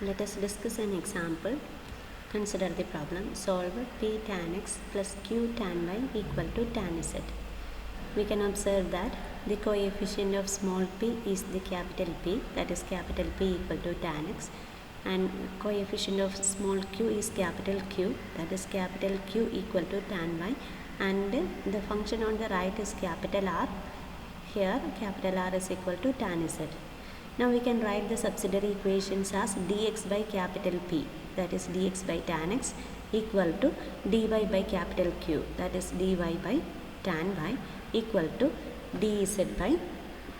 Let us discuss an example. Consider the problem. Solve p tan x plus q tan y equal to tan z. We can observe that the coefficient of small p is the capital P, that is capital P equal to tan x, and coefficient of small q is capital Q, that is capital Q equal to tan y, and the function on the right is capital R. Here capital R is equal to tan z. Now we can write the subsidiary equations as dx by capital P, that is dx by tan x, equal to dy by capital Q, that is dy by tan y, equal to dz by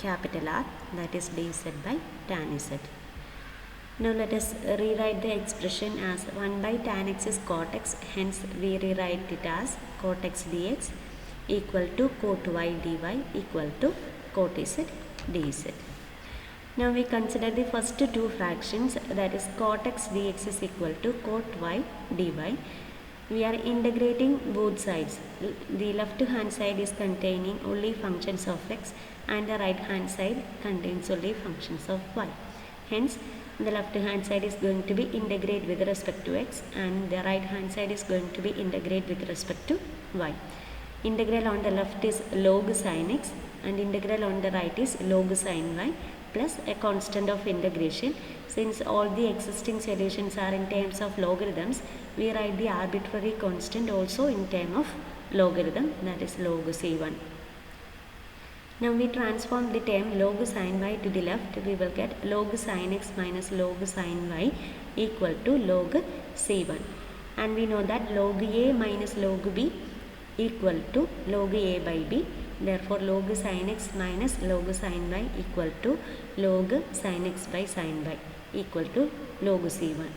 capital R, that is dz by tan z. Now let us rewrite the expression as 1 by tan x is cot x, hence we rewrite it as cot x dx equal to cot y dy equal to cot z dz. Now we consider the first two fractions, that is cot x dx is equal to cot y dy. We are integrating both sides. The left hand side is containing only functions of x and the right hand side contains only functions of y. Hence the left hand side is going to be integrated with respect to x and the right hand side is going to be integrated with respect to y. Integral on the left is log sin x and integral on the right is log sin y plus a constant of integration. Since all the existing solutions are in terms of logarithms, we write the arbitrary constant also in terms of logarithm, that is log c1. Now we transform the term log sin y to the left, we will get log sin x minus log sin y equal to log c1. And we know that log a minus log b equal to log a by b. Therefore log sin x minus log sin y equal to log sin x by sin y equal to log c1.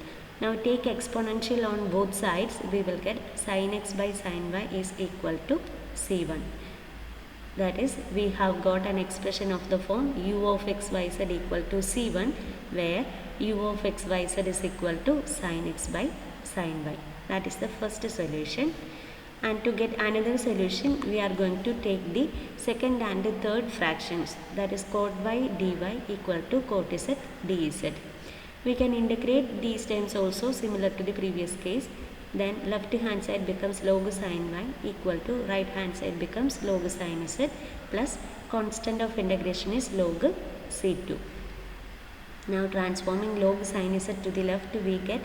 Now take exponential on both sides, we will get sin x by sin y is equal to c1. That is, we have got an expression of the form u of x y z equal to c1, where u of x y z is equal to sin x by sin y. That is the first solution. And to get another solution, we are going to take the second and the third fractions, that is cot y dy equal to cot z dz. We can integrate these terms also similar to the previous case. Then left hand side becomes log sin y equal to right hand side becomes log sin z plus constant of integration is log c2. Now transforming log sin z to the left, we get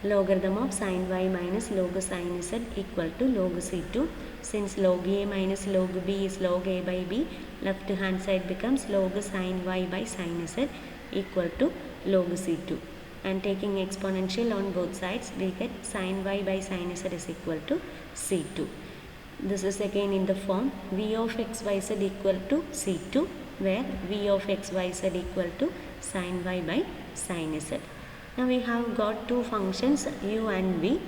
logarithm of sin y minus log sin z equal to log c2. Since log a minus log b is log a by b, left hand side becomes log sin y by sin z equal to log c2. And taking exponential on both sides, we get sin y by sin z is equal to c2. This is again in the form v of x y z equal to c2, where v of x y z equal to sin y by sin z. Now we have got two functions u and v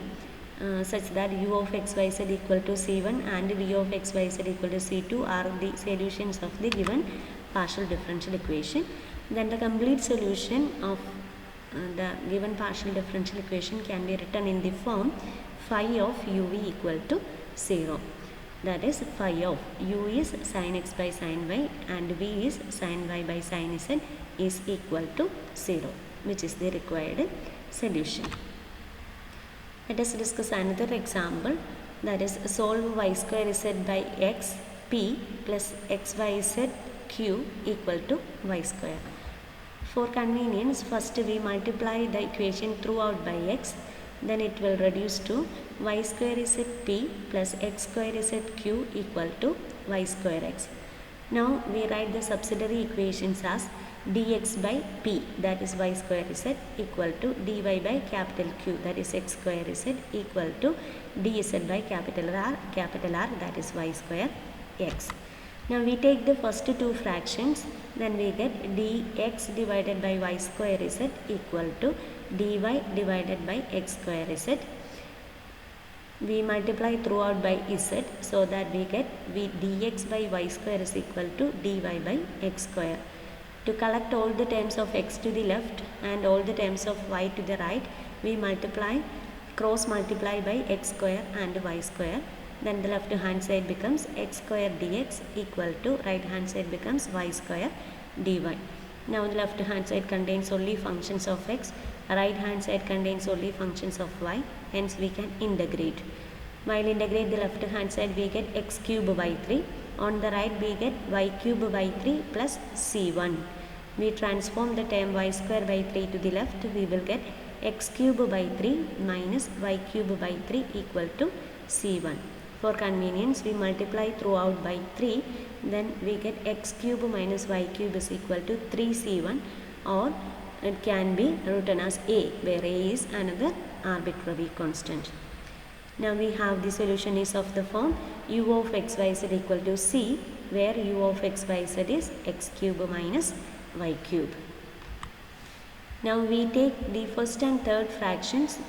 such that u of x y z equal to c1 and v of x y z equal to c2 are the solutions of the given partial differential equation. Then the complete solution of the given partial differential equation can be written in the form phi of uv equal to 0. That is, phi of u is sin x by sin y and v is sin y by sin z is equal to 0, which is the required solution. Let us discuss another example, that is solve y square z by x p plus xyz q equal to y square. For convenience, first we multiply the equation throughout by x, then it will reduce to y square z p plus x square z q equal to y square x. Now we write the subsidiary equations as dx by p, that is y square z, equal to dy by capital Q, that is x square z, equal to dz by capital R, that is y square x. Now we take the first two fractions, then we get dx divided by y square z equal to dy divided by x square z. We multiply throughout by z, so that we get dx by y square is equal to dy by x square. To collect all the terms of x to the left and all the terms of y to the right, we cross multiply by x square and y square. Then the left hand side becomes x square dx equal to right hand side becomes y square dy. Now the left hand side contains only functions of x, right hand side contains only functions of y, hence we can integrate. While integrate the left hand side, we get x cube by 3. On the right we get y cube by 3 plus c1. We transform the term y square by 3 to the left, we will get x cube by 3 minus y cube by 3 equal to c1. For convenience, we multiply throughout by 3, then we get x cube minus y cube is equal to 3c1, or it can be written as a, where a is another arbitrary constant. Now we have the solution is of the form u of xyz equal to c, where u of xyz is x cube minus y cube. Now we take the first and third fractions,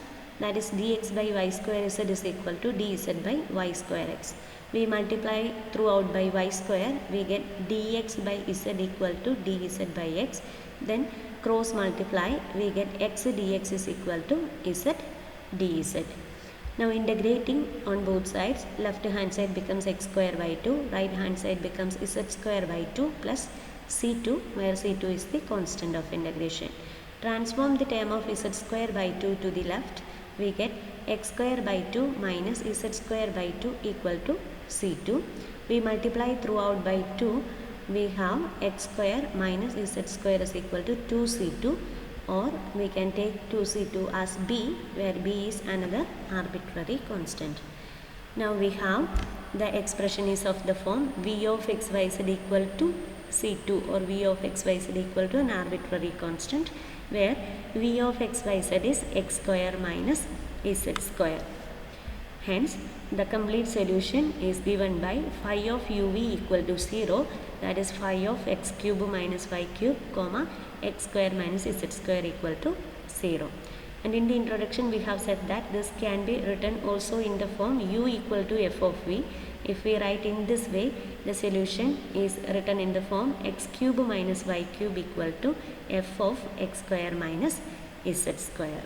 that is dx by y square z is equal to dz by y square x. We multiply throughout by y square, we get dx by z equal to dz by x. Then cross multiply, we get x dx is equal to z dz. Now integrating on both sides, left hand side becomes x square by 2, right hand side becomes z square by 2 plus c2, where c2 is the constant of integration. Transform the term of z square by 2 to the left, we get x square by 2 minus z square by 2 equal to c2. We multiply throughout by 2, we have x square minus z square is equal to 2c2, or we can take 2c2 as b, where b is another arbitrary constant. Now we have the expression is of the form v of xyz equal to c2, or v of xyz equal to an arbitrary constant, where v of xyz is x square minus z square. Hence, the complete solution is given by phi of uv equal to 0, that is phi of x cube minus y cube, comma x square minus z square equal to 0. And in the introduction we have said that this can be written also in the form u equal to f of v. If we write in this way, the solution is written in the form x cube minus y cube equal to f of x square minus z square.